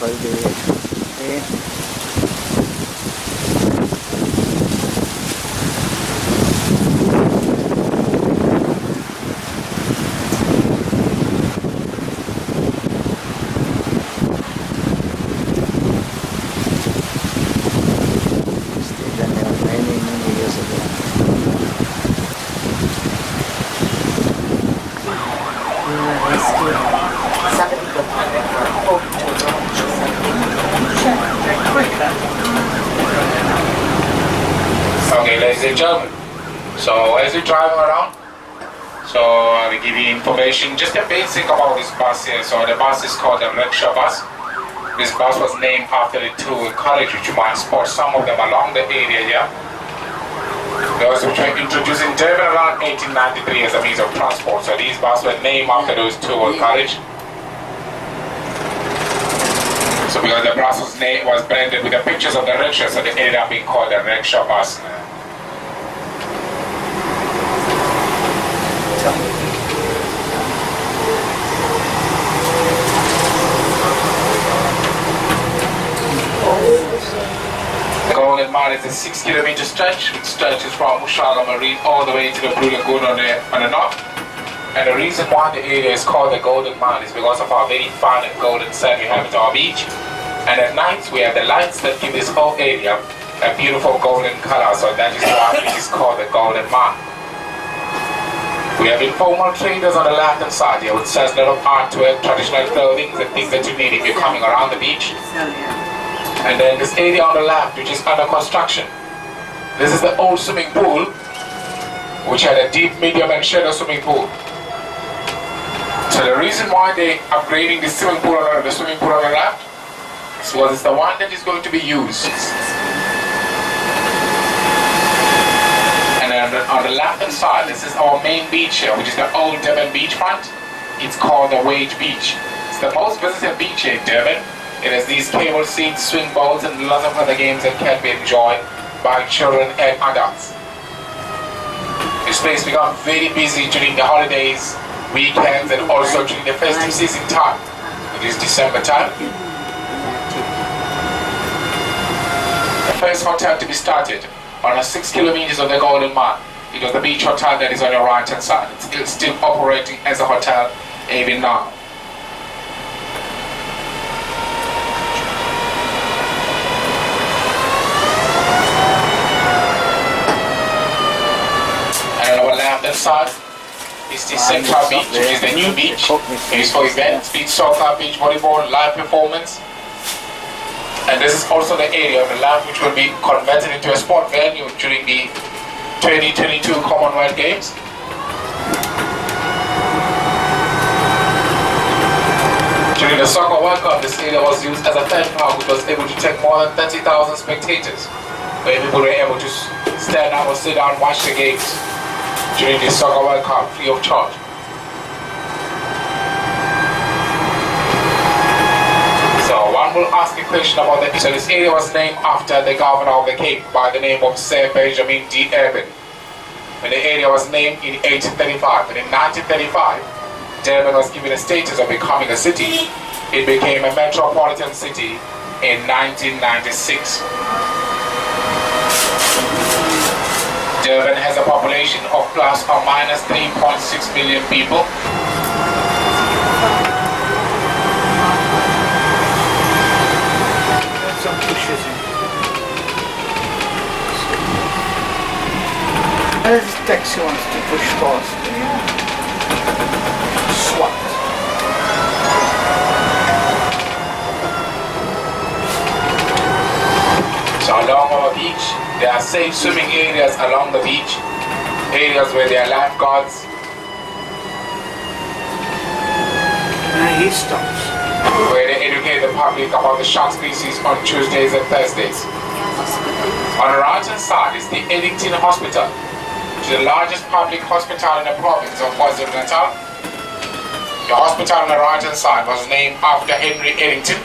local day. Okay. Okay, ladies and gentlemen, so as you're driving around, so I will give you information, just a basic about this bus here. So the bus is called the rickshaw bus. This bus was named after the two college, which you might spot some of them along the area here. They was introduced in Durban around 1893 as a means of transport. So these buses were named after those two college. So because the bus was branded with the pictures of the rickshaw, so they ended up being called the rickshaw bus. The Golden Mile is a 6-kilometer stretch, which stretches from Mushaga Marine all the way to the Blue Lagoon on the north. And the reason why the area is called the Golden Mile is because of our very fine and golden sand we have at our beach. And at night we have the lights that give this whole area a beautiful golden color, so that is why it is called the Golden Mile. We have informal traders on the left hand side here, which sells a lot of artwork, traditional clothing, the things that you need if you're coming around the beach. And then this area on the left, which is under construction. This is the old swimming pool, which had a deep, medium and shallow swimming pool. So the reason why they're upgrading the swimming pool on the left is because it's the one that is going to be used. And then on the left hand side, this is our main beach here, which is the old Durban beachfront. It's called the Wage Beach. It's the most visited beach here in Durban. It has these cable seats, swing boats, and lots of other games that can be enjoyed by children and adults. This place becomes very busy during the holidays, weekends, and also during the festive season time, which is December time. The first hotel to be started on a 6 kilometers of the Golden Mile. It was the beach hotel that is on your right hand side. It's still operating as a hotel even now. Side is the Central Beach, which is the new beach. It is for events, beach soccer, beach volleyball, live performance. And this is also the area of the land which will be converted into a sport venue during the 2022 Commonwealth Games. During the Soccer World Cup, this area was used as a third park, which was able to take more than 30,000 spectators, where people were able to stand up or sit down and watch the games during the Soccer World Cup free of charge. So one will ask a question about the so this area was named after the governor of the Cape by the name of Sir Benjamin D. Urban. When the area was named in 1835, and in 1935, Durban was given a status of becoming a city. It became a metropolitan city in 1996. Durban has a population of plus or minus 3.6 million people. Some pushes in. This taxi wants to push past. SWAT. So along our beach, there are safe swimming areas along the beach, areas where there are lifeguards. And he stops. Where they educate the public about the shark species on Tuesdays and Thursdays. On the right hand side is the Eddington Hospital, which is the largest public hospital in the province of KwaZulu-Natal. The hospital on the right hand side was named after Henry Eddington,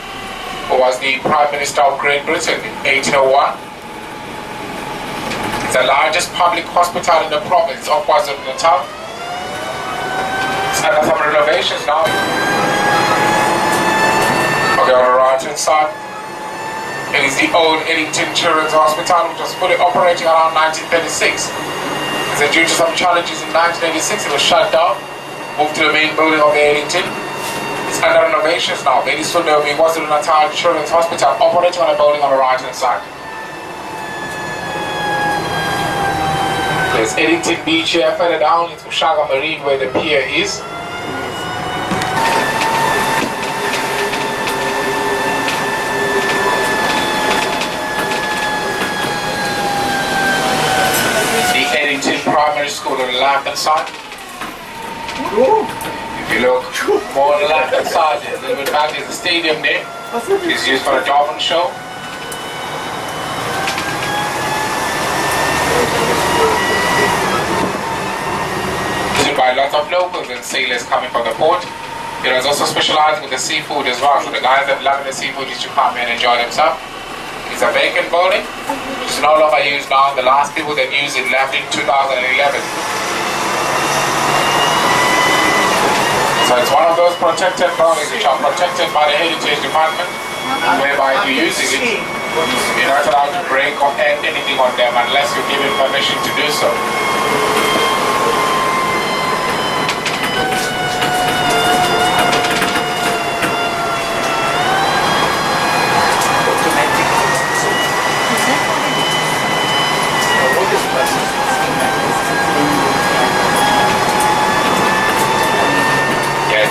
who was the Prime Minister of Great Britain in 1801. It's the largest public hospital in the province of KwaZulu-Natal. It's under some renovations now. Okay, on the right right hand side. It is the old Eddington Children's Hospital, which was fully operating around 1936. And due to some challenges in 1986, it was shut down, moved to the main building of the Eddington. It's under renovations now. Very soon there will be KwaZulu-Natal Children's Hospital operating on a building on the right hand side. There's Eddington Beach here. Further down, it's Ushaga Marine where the pier is. Primary school on the left hand side. If you look more on the left hand side, a little bit back, there's the stadium there. It's used for a Durban show. Visited by lots of locals and sailors coming from the port. It was also specializing with the seafood as well, so the guys that love the seafood used to come in and enjoy themselves. It's a vacant building, which is no longer used now. The last people that used it left in 2011. So it's one of those protected buildings which are protected by the Heritage Department, whereby if you're using it, you're not allowed to break or add anything on them unless you're given permission to do so.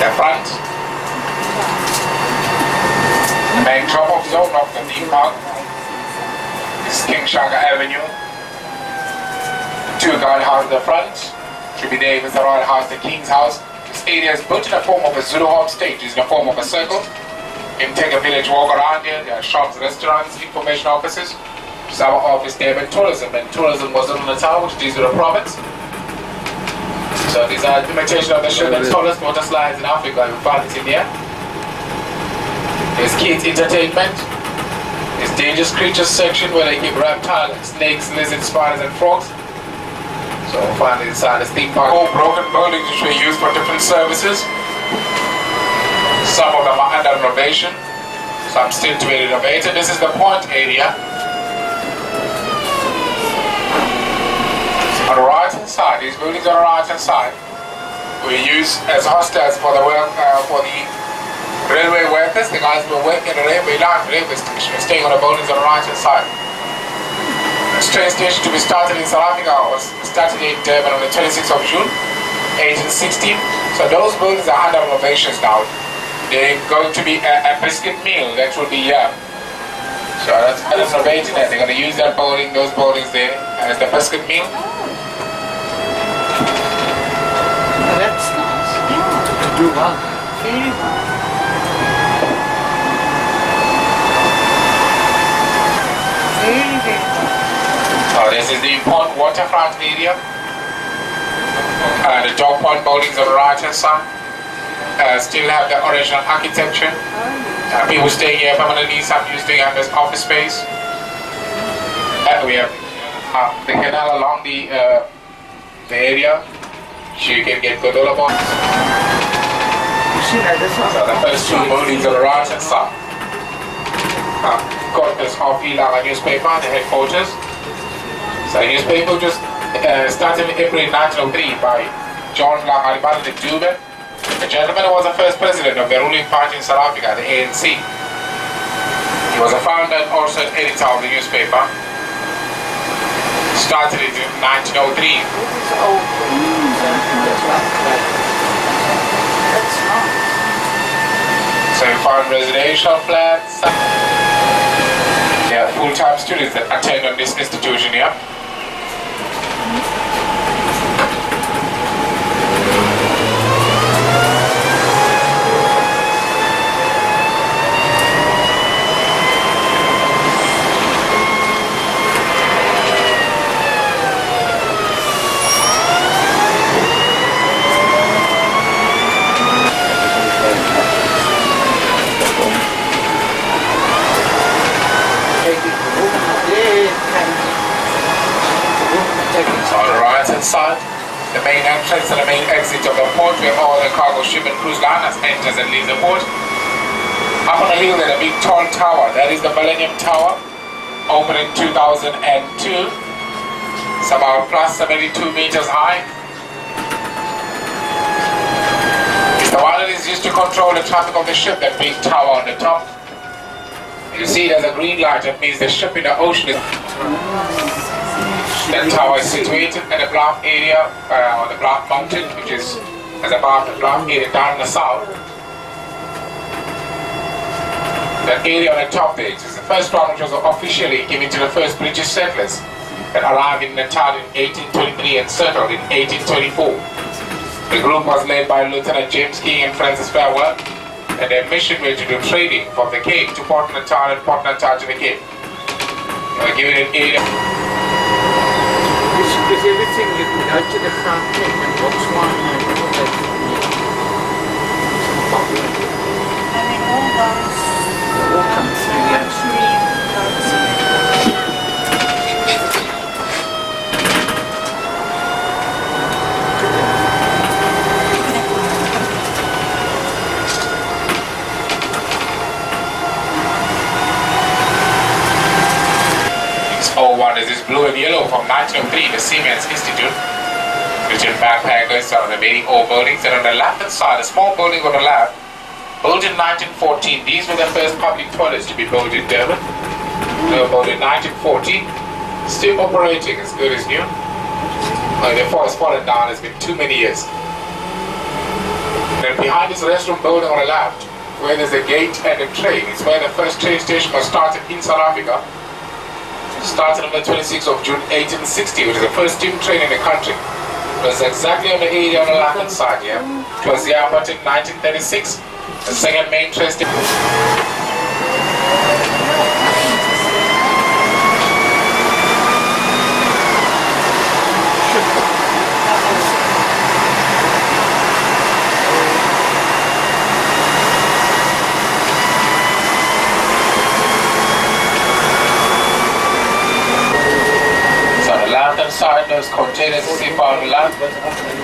The front, the main drop-off zone of the theme park is King Shaka Avenue. Two guard house at the front, should be there with the Royal House, the King's House. This area is built in the form of a Zulu home stage, it's in the form of a circle. You can take a village walk around here, there are shops, restaurants, information offices. This is our office there, but tourism, and tourism was on the tower, which deals with the province. So these are imitation of the tallest water slides in Africa. You find it in here. There's kids entertainment. There's dangerous creatures section where they keep reptiles, snakes, lizards, spiders, and frogs. So we'll find it inside the theme park. All broken buildings which were used for different services. Some of them are under renovation. Some still to be renovated. This is the point area. On the right hand side, these buildings on the right hand side were used as hostels for the work for the railway workers. The guys who were working in the railway line, the railway station, were staying on the buildings on the right hand side. The train station to be started in South Africa was started in Durban on the 26th of June, 1816. So those buildings are under renovations now. They're going to be a biscuit meal that will be here. So that's renovating it. They're going to use that building, those buildings there as the biscuit meal. That's nice. To do well. Very well. Very, very well. So this is the important waterfront area. The dog pond buildings on the right hand side still have the original architecture. People staying here permanently, some using it as office space. We have the canal along the area. So you can get gondola boats. So the first two buildings on the right hand side. Got this Hofila newspaper, the headquarters. So the newspaper just started in April 1903 by John Lamaribal de Durban. The gentleman who was the first president of the ruling party in South Africa, the ANC. He was a founder and also an editor of the newspaper. Started it in 1903. So you find residential flats. There are full-time students that attend on this institution here. On the right hand side, the main entrance and the main exit of the port where all the cargo ship and cruise liners enters and leaves the port. Up on the hill there's a big tall tower. That is the Millennium Tower, opened in 2002. It's about plus 72 meters high. It's the one that is used to control the traffic of the ship, that big tower on the top. You see there's a green light, that means the ship in the ocean is... That tower is situated in the Bluff area, on the Bluff Mountain, which is above the Bluff area down in the south. That area on the top there is the first one which was officially given to the first British settlers that arrived in Natal in 1823 and settled in 1824. The group was led by Lieutenant James King and Francis Farewell, and their mission was to do trading from the Cape to Port Natal and Port Natal to the Cape. They were given an area. Is everything you can go to the front end and what's one and all that? I mean, all those All come through, yes. Old one is this blue and yellow from 1903, the Siemens Institute, which in backpackers are the very old buildings. And on the left hand side, a small building on the left, built in 1914. These were the first public toilets to be built in Durban. They were built in 1914, still operating as good as new. Therefore it's fallen down, it's been too many years. Then behind this restroom building on the left, where there's a gate and a train, is where the first train station was started in South Africa. Started on the 26th of June 1860, which is the first steam train in the country. It was exactly on the area on the left hand side here. It was the airport in 1936, the second main train station. Side, those containers you see on the left,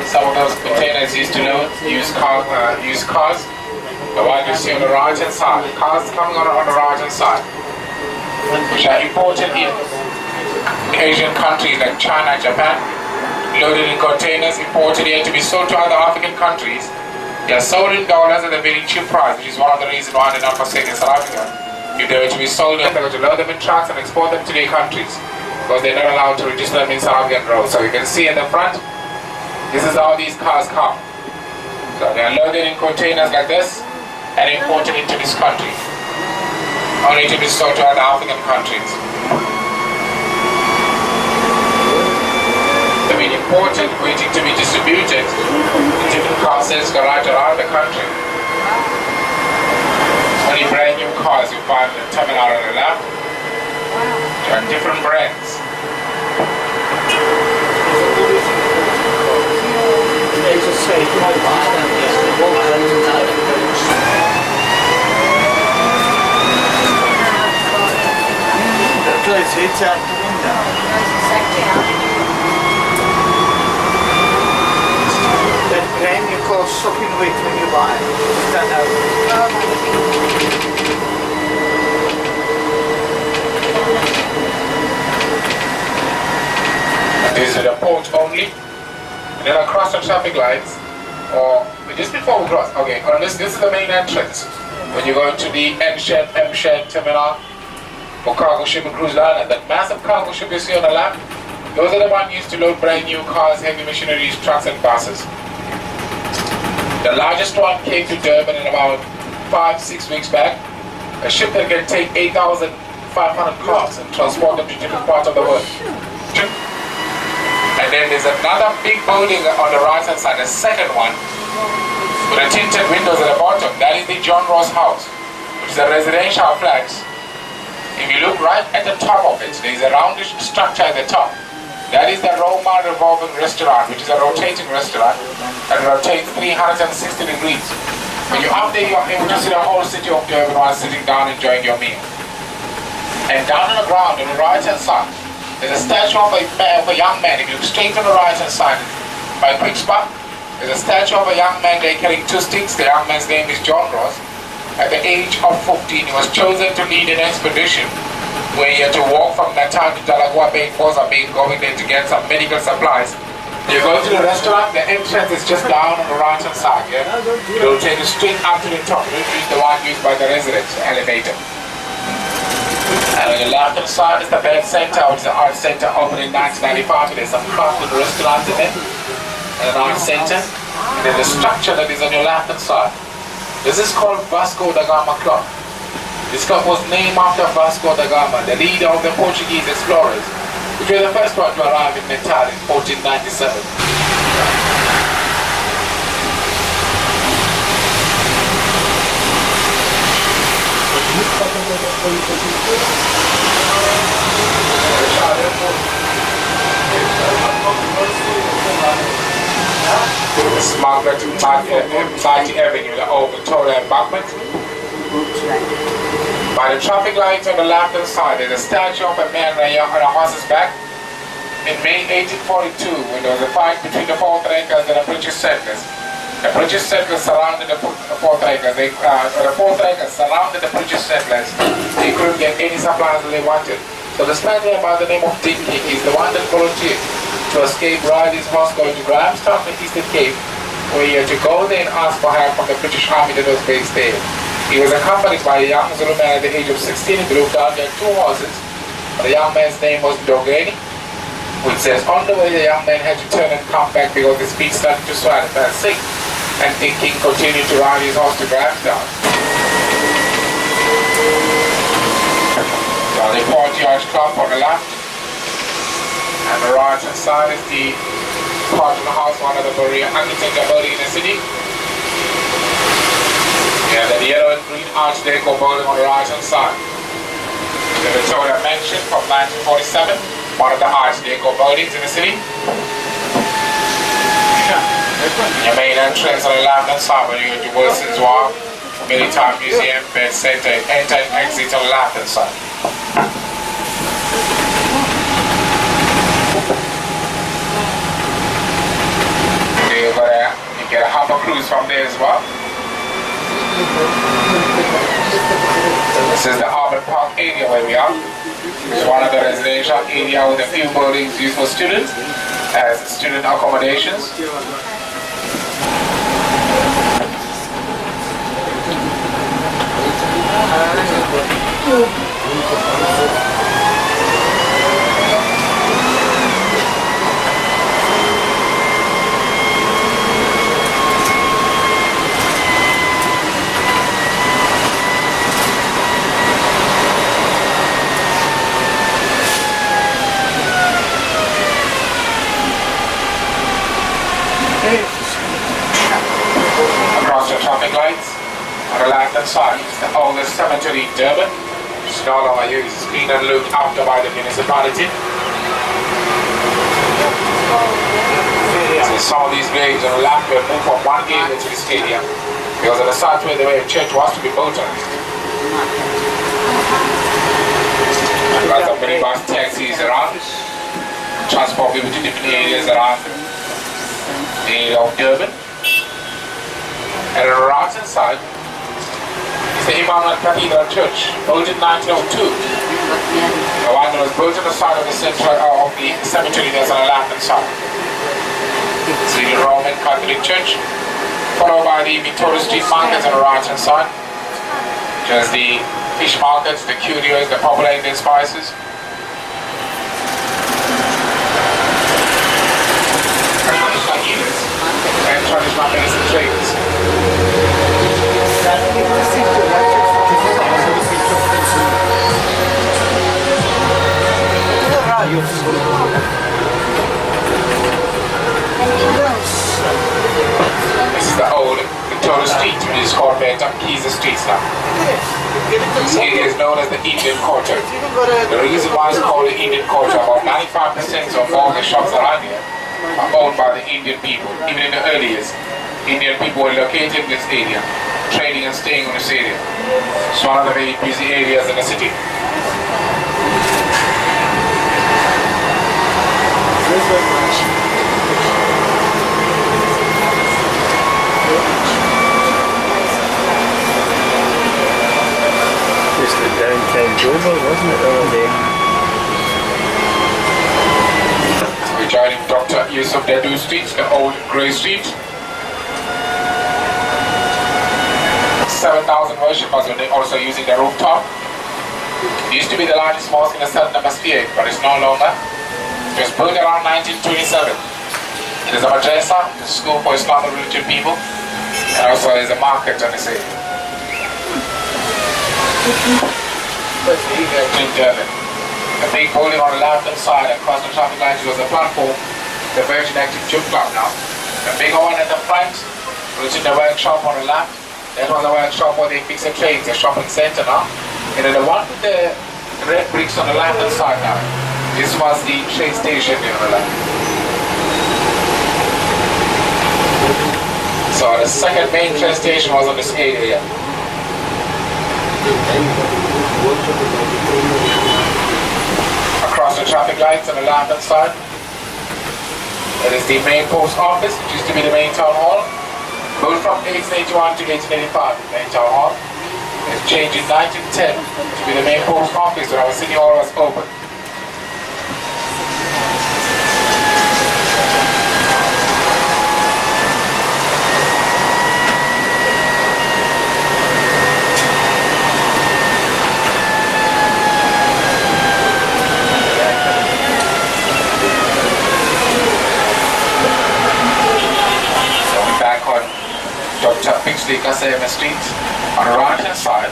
some of those containers used to use cars. The one you see on the right hand side, cars coming on the right hand side, which are imported in Asian countries like China, Japan, loaded in containers, imported here to be sold to other African countries. They are sold in dollars at a very cheap price, which is one of the reasons why they're not for sale in South Africa. If they were to be sold, they're going to load them in trucks and export them to their countries, because they're not allowed to register them in South African roads. So you can see in the front, this is how these cars come. So they are loaded in containers like this and imported into this country, only to be sold to other African countries. They've been imported, waiting to be distributed in different car sales right around the country. Only brand new cars you find in the terminal on the left. There are different brands. They just say, no, close hits out the window. That brand you call soaking wet when you buy it. Stand out. This is the port only, and then across the traffic lights, or just before we cross, okay, on this is the main entrance. When you go into the M-Shed terminal for cargo ship and cruise liner, that massive cargo ship you see on the left, those are the ones used to load brand new cars, heavy machineries, trucks and buses. The largest one came to Durban in about 5-6 weeks back. A ship that can take 8,500 cars and transport them to different parts of the world. And then there's another big building on the right hand side, the second one, with the tinted windows at the bottom. That is the John Ross house, which is a residential flat. If you look right at the top of it, there's a roundish structure at the top. That is the Roma revolving restaurant, which is a rotating restaurant that rotates 360 degrees. When you're up there, you're able to see the whole city of Durban while sitting down enjoying your meal. And down on the ground on the right hand side, there's a statue of a young man. If you look straight on the right hand side, by a quick spot, there's a statue of a young man there carrying 2 sticks. The young man's name is John Ross. At the age of 14, he was chosen to lead an expedition where he had to walk from Natal to Dalagua Bay, Mozambique, going there to get some medical supplies. You go to the restaurant, the entrance is just down on the right hand side, yeah? It will take you straight up to the top, which is the one used by the residents, the elevator. And on your left hand side is the Bed Center, which is the art center opened in 1995. There's some crafted restaurants in it, and an art center. And then the structure that is on your left hand side. This is called Vasco da Gama Club. This club was named after Vasco da Gama, the leader of the Portuguese explorers, which were the first one to arrive in Natal in 1497. This is Margaret Mighty Avenue, the old Victoria embankment. By the traffic lights on the left hand side, there's a statue of a man on a horse's back. In May 1842, when there was a fight between the Voortrekkers and the British settlers, the British settlers surrounded the Voortrekkers. The Voortrekkers surrounded the British settlers. They couldn't get any supplies that they wanted. So the Spaniard by the name of Dinky is the one that volunteered to escape riding his horse going to Grahamstown, the Eastern Cape, where he had to go there and ask for help from the British Army that was based there. He was accompanied by a young Zulu man at the age of 16 who looked out there 2 horses. The young man's name was Dogeni, which says on the way the young man had to turn and come back because his feet started to swell and fell sick, and Dinky continued to ride his horse to Grahamstown. So the Port George Club on the left, and the right hand side is the part of the house, one of the Maria Anglican building in the city. Yeah, the yellow and green Art Deco building on the right hand side. The Victoria Mansion from 1947, one of the Art Deco buildings in the city. Your main entrance on the left hand side when you go to Wilson's Walk, Military Museum, Bed Center, enter and exit on the left hand side. You get a harbor cruise from there as well. This is the Harbour Park area where we are. It's one of the residential area with a few buildings used for students as student accommodations. Across the traffic lights, on the left hand side is the oldest cemetery in Durban, which is no longer used. It's cleaned and looked after by the municipality. So some of these graves on the left were moved from one area to the stadium because of the site where the church was to be built on. Lots of minibus taxis around, transport people to different areas around the area of Durban. And on the right hand side is the Emmanuel Cathedral Church, built in 1902. The one that was built on the side of the center of the cemetery that's on the left hand side. It's the Roman Catholic Church, followed by the Victoria Street markets on the right hand side. Just the fish markets, the curios, the popular Indian spices. And traditional medicine traders. This is the old Victoria Street, which is called Keys Street now. This area is known as the Indian Quarter. The reason why it's called the Indian Quarter, about 95% of all the shops around here are owned by the Indian people. Even in the early years, Indian people were located in this area, trading and staying in this area. It's one of the very busy areas in the city. October, wasn't it, early? We're joining Dr. Yusuf Dedu Street, the old Grey Street. 7,000 worshippers when they're also using the rooftop. It used to be the largest mosque in the southern hemisphere, but it's no longer. It was built around 1927. It is a madrasa, a school for Islamic religion people, and also there's a market on this area. In Durban. A big building on the left-hand side across the traffic lights was a platform, the Virgin Active Gym Club now. The bigger one at the front, which is the workshop on the left. That was the workshop where they fix the trains, the shopping center now. And then the one with the red bricks on the left-hand side now. This was the train station on the left. So the second main train station was on this area. Across the traffic lights on the left-hand side. That is the main post office, which used to be the main town hall. Built from 1881 to 1885, the main town hall. It changed in 1910 to be the main post office when our city hall was open. Dr. Pixley Kasema Street on the right hand side.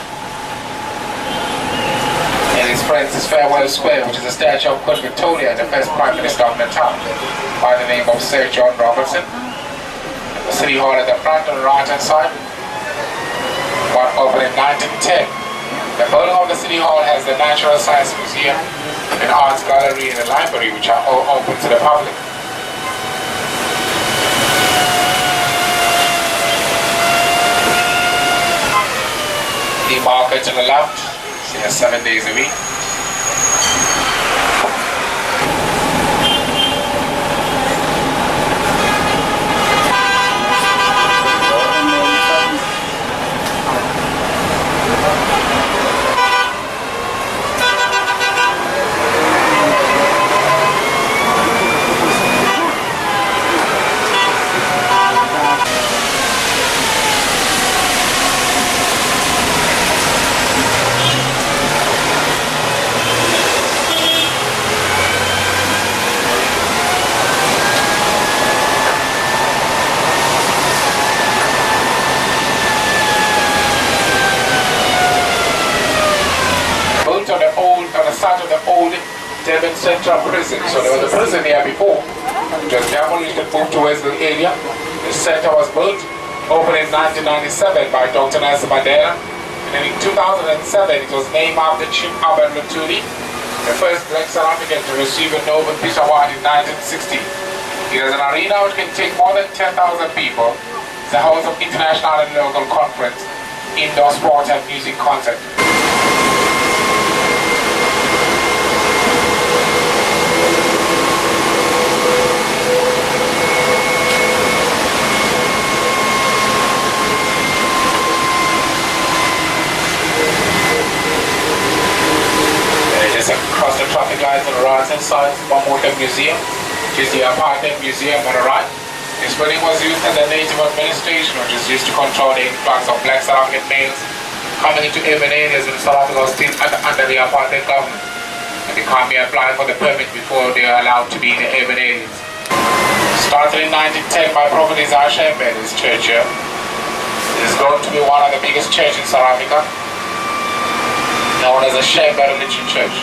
And his friends is Farewell Square, which is a statue of Queen Victoria, the first Prime Minister of the town, by the name of Sir John Robertson. The City Hall at the front on the right hand side. One opened in 1910. The building of the City Hall has the Natural Science Museum, an arts gallery and a library, which are all open to the public. The market on the left, see 7 days a week. Durban Central Prison. So there was a prison here before. It was demolished and moved towards the area. The center was built, opened in 1997 by Dr. Nelson Mandela. And then in 2007 it was named after Chief Albert Lutuli, the first Black South African to receive a Nobel Peace Award in 1960. It is an arena which can take more than 10,000 people. It's a house of international and local conference, indoor sport and music concert. Across the traffic lights on the right hand side, one more museum, which is the apartheid museum on the right. This building was used as a native administration, which is used to control the influx of Black South African males coming into urban areas when South Africa was still under the apartheid government. And they can't be applying for the permit before they are allowed to be in the urban areas. Started in 1910, my property is our Shembed, this church here. It is going to be one of the biggest churches in South Africa, known as a Shembed Religion Church.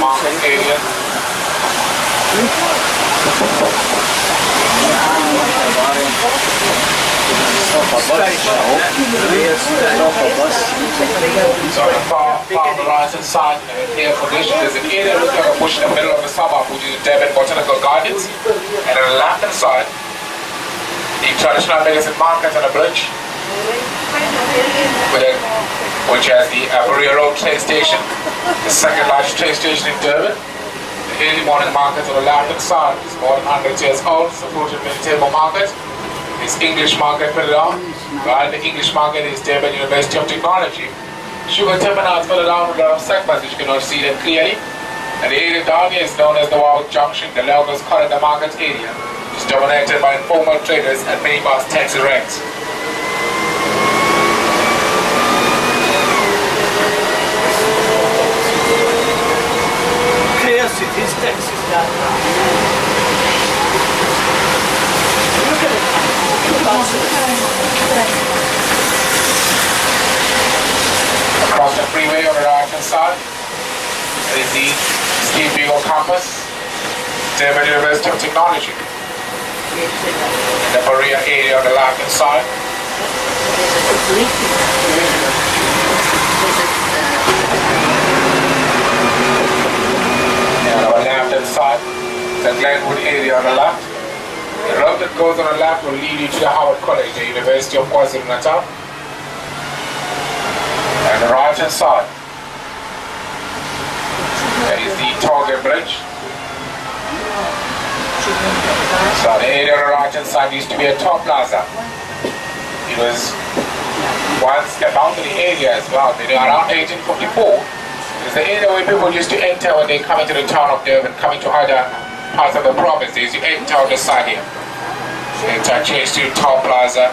market area. So the far on the right hand side, air conditioned, there's an area looking like a bush in the middle of the suburb, which is Durban Botanical Gardens. And on the left hand side, the traditional medicine market and a bridge, which has the Aburia Road train station, the second largest train station in Durban. The early morning market on the left hand side is more than 100 years old, supported vegetable market. This English market further down, while the English market is Durban University of Technology. Sugar terminals further down with a lot of segments which you cannot see them clearly. And the area down here is known as the Wow Junction, the locals call it the market area. It's dominated by informal traders and minibus taxi ranks. City's taxis down. Look at it. Across the freeway on the right hand side is the Steve Beagle campus, Durban University of Technology. The Maria area on the left hand side. And on the left hand side, the Glenwood area on the left. The road that goes on the left will lead you to the Howard College, the University of KwaZulu-Natal. And the right hand side, there is the Target Bridge. So the area on the right hand side used to be a toll plaza. It was once a boundary area as well. Around 1854, it was the area where people used to enter when they come into the town of Durban, coming to other parts of the province. They used to enter on the side here. It changed to toll plaza.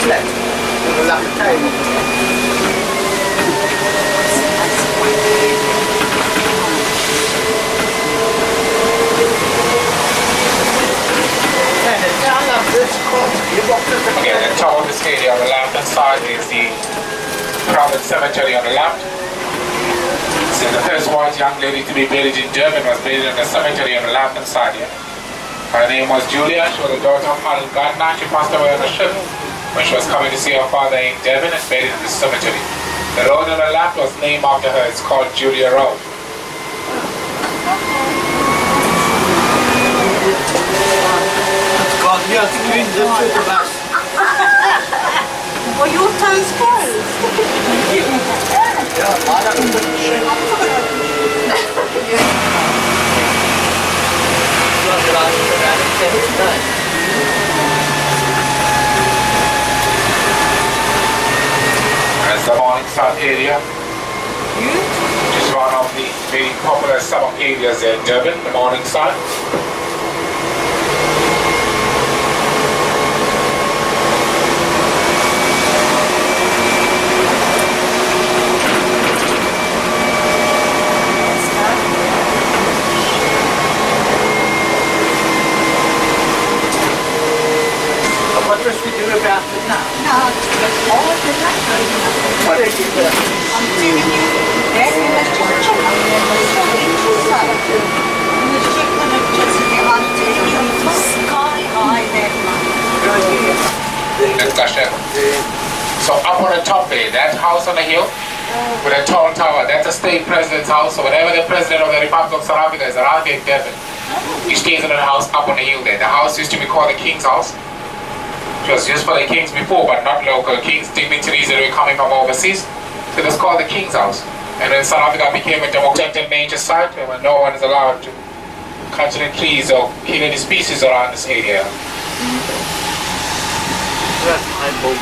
Flat. Like a table. Again, the top of this area on the left hand side is the crowded cemetery on the left. So the first white young lady to be buried in Durban was buried in the cemetery on the left hand side here. Her name was Julia. She was the daughter of Alan Gardner. She passed away on a ship when she was coming to see her father in Durban and buried in the cemetery. The road on the left was named after her. It's called Julia Road. God, you have to clean this to the bus. Well, your toes closed. Yeah, I don't know. As the Morningside area, which is one of the very popular summer areas in Durban, the Morningside. What must we do about it now? No, all of the night. What is it? I'm telling you, Dad, you must just check on the inside. You must check on it just I'm telling you, it's sky high that night. Discussion. So up on the top there, that house on the hill with a tall tower, that's a state president's house. So whenever the president of the Republic of South Africa is around here in Durban, he stays in the house up on the hill there. The house used to be called the King's House. It was used for the kings before, but not local kings, dignitaries that were coming from overseas. So it was called the King's House. And when South Africa became a democratic nature site, and when no one is allowed to cut any trees or kill any species around this area. That's my boat.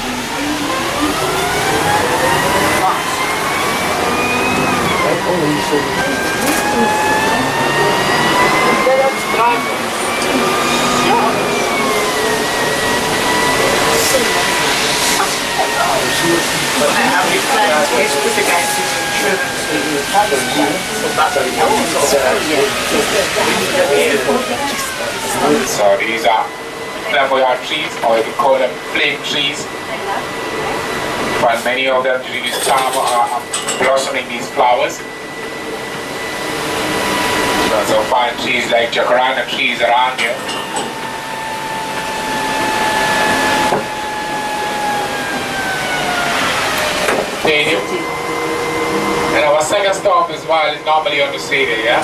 So these are flamboyant trees, or you can call them flame trees. But many of them during this time are blossoming these flowers. So find trees like jacaranda trees around here. Stadium. And our second stop is while normally on the stadium, yeah?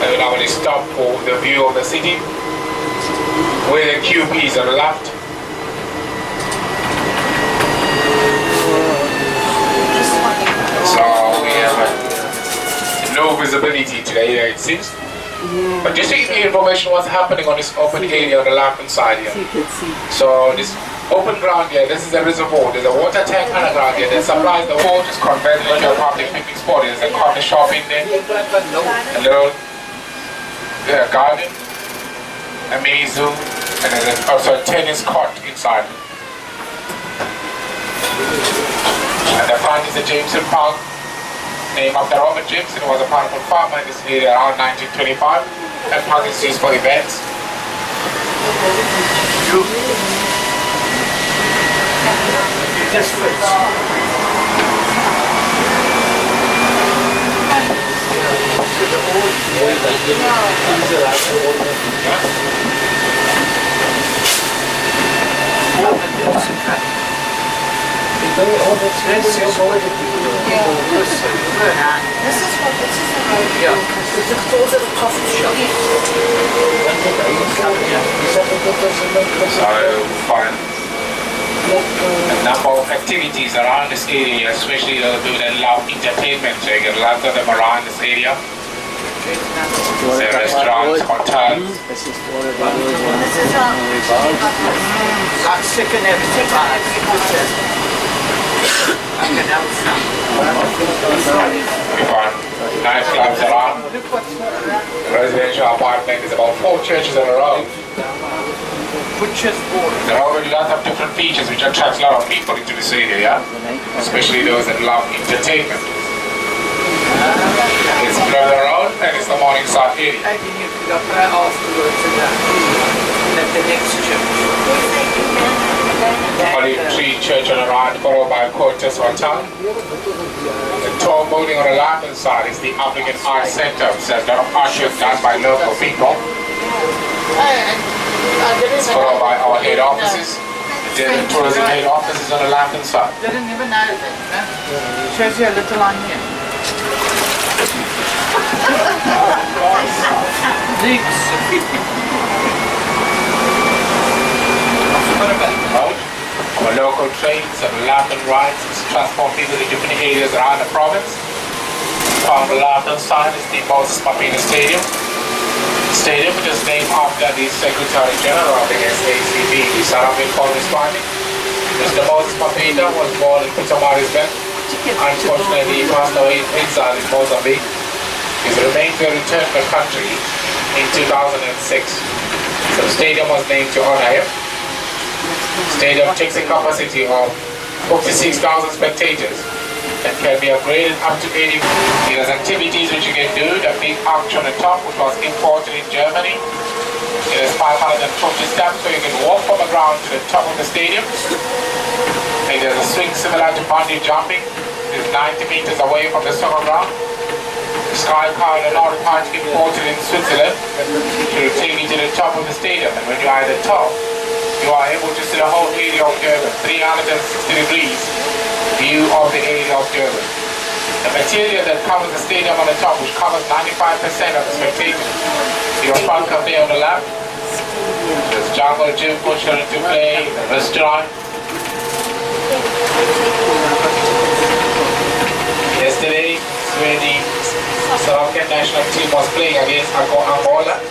And we normally stop for the view of the city, where the QPs on the left. So we have low visibility today, it seems. But just to give you information what's happening on this open area on the left hand side here. So this open ground here, this is a reservoir. There's a water tank underground here that supplies the water. It's converted into a public picnic spot. There's a coffee shop in there, a little garden, a mini zoo, and there's also a tennis court inside. And the front is the Jameson Park, named after Robert Jameson, who was a powerful farmer in this area around 1925. And park is used for events. Just first. It's a close of a coffee shop. Fine. A number of activities around this area, especially those that love entertainment. So you get a lot of them around this area. There are restaurants, hotels. This is I'm sick and everything. I can have some. We find nice clubs around. Residential apartment is about 4 churches in a row. There are already lots of different features which attract a lot of people into this area, yeah? Especially those that love entertainment. It's further out and it's the Morningside area. I think you could pray afterwards and let the next church. Holy Tree Church on the right, followed by Cortes Hotel. The tall building on the left hand side is the African Art Center, which has a lot of artwork done by local people. It's followed by our head offices. The tourism head offices on the left hand side. Didn't even know that, no? Shows you a little on here. Our local trains and left and right transport people to different areas around the province. On the left hand side is the Moses Mapina Stadium. Stadium which is named after the Secretary General of the SACB, the Saramil correspondent. Mr. Moses Mapina was born in Pietermaritzburg. Unfortunately, he passed away in exile in Mozambique. His remains were returned to the country in 2006. So the stadium was named to honor him. Stadium takes a capacity of 56,000 spectators and can be upgraded up to 80. It has activities which you can do. The big arch on the top, which was imported in Germany. It has 550 steps, so you can walk from the ground to the top of the stadium. And there's a swing similar to bungee jumping. It's 90 meters away from the soccer ground. The sky car and another part imported in Switzerland to take you to the top of the stadium. And when you are at the top, you are able to see the whole area of Durban, 360 degrees view of the area of Durban. The material that covers the stadium on the top, which covers 95% of the spectators. Your front cafe on the left, there's jungle gym for children to play, the restaurant. Yesterday, when the South African national team was playing against Angola.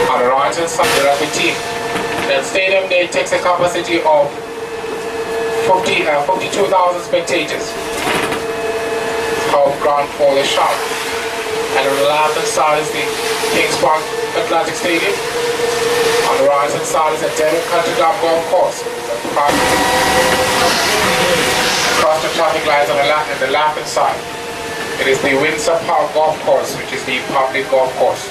On the right hand side, the rugby team. That stadium there takes a capacity of 52,000 spectators. Home ground for the shot. And on the left hand side is the Kings Park Atlantic Stadium. On the right hand side is the Durban Country Club Golf Course. Cross the traffic lights on the left hand side. It is the Windsor Park Golf Course, which is the public golf course.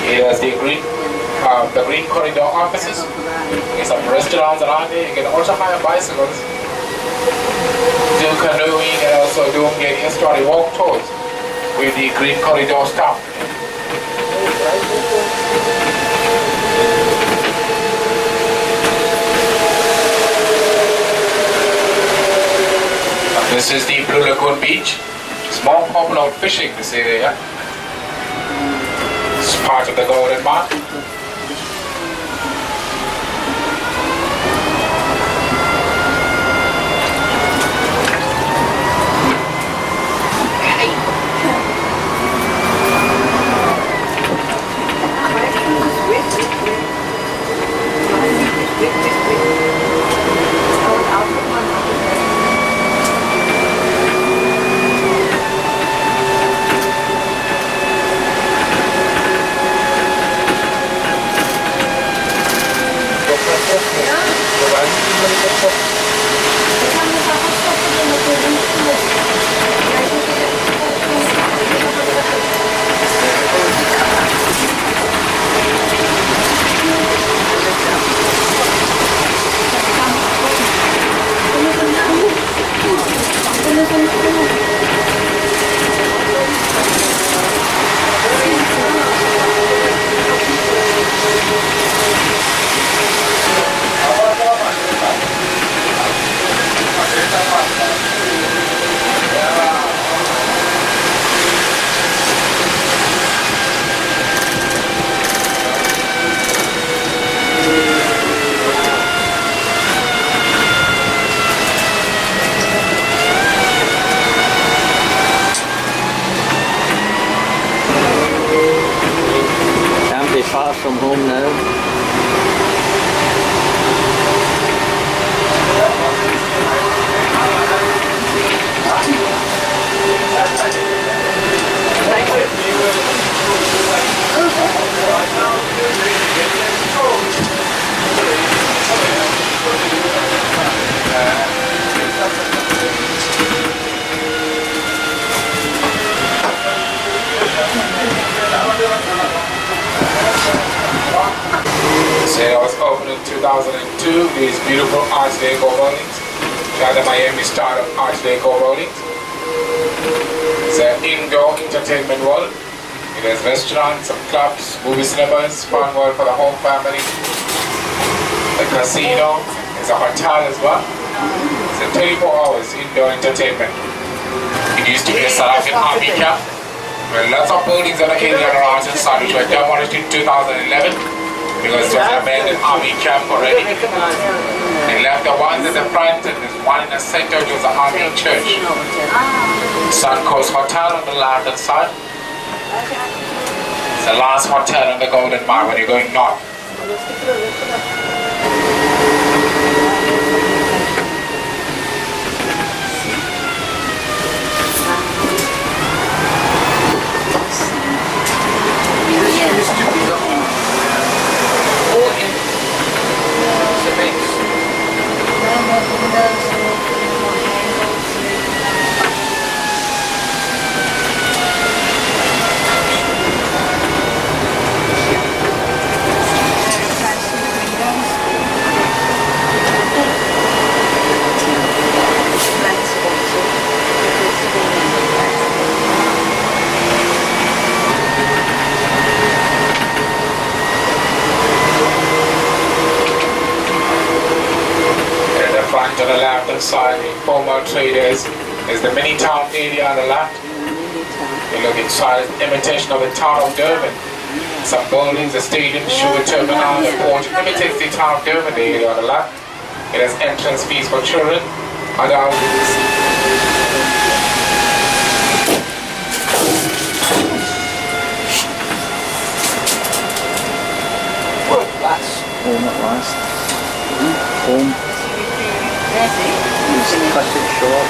It has the green corridor offices. There's some restaurants around there. You can also hire bicycles, do canoeing, and also do get historic walk tours with the green corridor staff. This is the Blue Lagoon Beach. It's more popular with fishing this area. It's part of the Golden Mile. Far from home now. It was opened in 2002. These beautiful Art Deco buildings. The Miami style of Art Deco buildings. It's an indoor entertainment world. It has restaurants, some clubs, movie cinemas, fun world for the whole family. The casino is a hotel as well. It's a 24 hours indoor entertainment. It used to be a South African army camp. There are lots of buildings that are in and around inside which were demolished in 2011 because it was an abandoned army camp already. They left the ones at the front and there's one in the center which was the army church. Suncoast Hotel on the left hand side. It's the last hotel on the Golden Mile when you're going north. To the left hand side, the former traders is the mini town area on the left. You look inside, it's an imitation of the town of Durban. Some buildings, a stadium, sugar terminal, the port imitates the town of Durban, the area on the left. It has entrance fees for children. That's home at last. Home. Just cut it short.